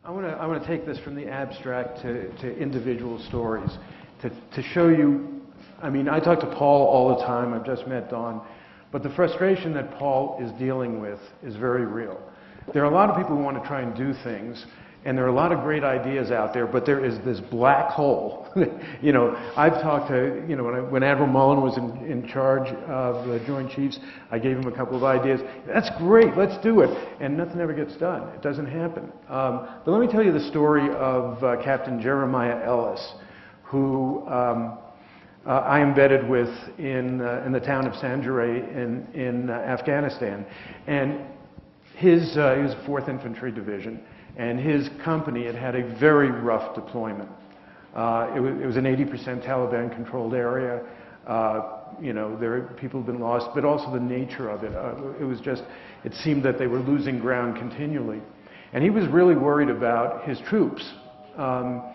I want to take this from the abstract to individual stories to show you. I mean, I talk to Paul all the time. I've just met Don. But the frustration that Paul is dealing with is very real. There are a lot of people who want to try and do things, and there are a lot of great ideas out there, but there is this black hole. You know, I've talked to, you know, when Admiral Mullen was in charge of the Joint Chiefs, I gave him a couple of ideas. That's great, let's do it. And nothing ever gets done. It doesn't happen. But let me tell you the story of Captain Jeremiah Ellis, who I embedded with in the town of Sanjare in Afghanistan. And he was 4th Infantry Division, and his company had a very rough deployment. It was an 80% Taliban-controlled area. You know, people had been lost, but also the nature of it. It seemed that they were losing ground continually. And he was really worried about his troops. What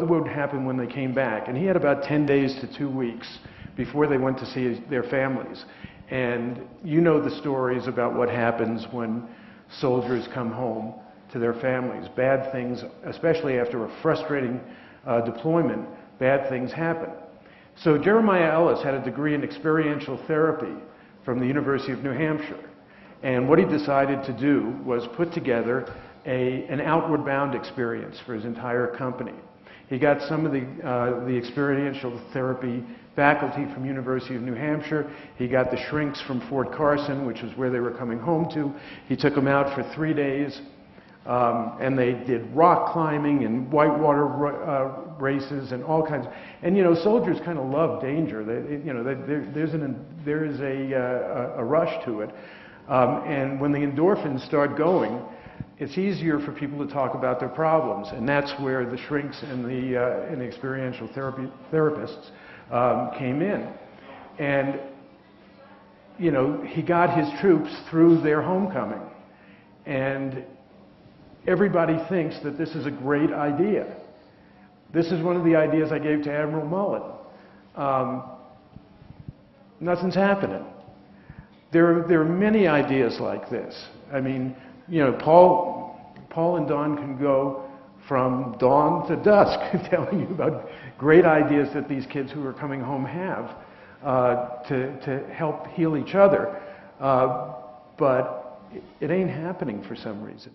would happen when they came back. And he had about 10 days to 2 weeks before they went to see their families. And you know the stories about what happens when soldiers come home to their families. Bad things, especially after a frustrating deployment, bad things happen. So Jeremiah Ellis had a degree in experiential therapy from the University of New Hampshire. And what he decided to do was put together an outward bound experience for his entire company. He got some of the experiential therapy faculty from University of New Hampshire. He got the shrinks from Fort Carson, which was where they were coming home to. He took them out for 3 days, and they did rock climbing and whitewater races and all kinds. And you know, soldiers kind of love danger. There is a rush to it, and when the endorphins start going, it's easier for people to talk about their problems, and that's where the shrinks and the experiential therapists came in. And you know, he got his troops through their homecoming, and everybody thinks that this is a great idea. This is one of the ideas I gave to Admiral Mullen. Nothing's happening. There are many ideas like this. I mean, you know, Paul and Don can go from dawn to dusk telling you about great ideas that these kids who are coming home have to help heal each other. But it ain't happening for some reason.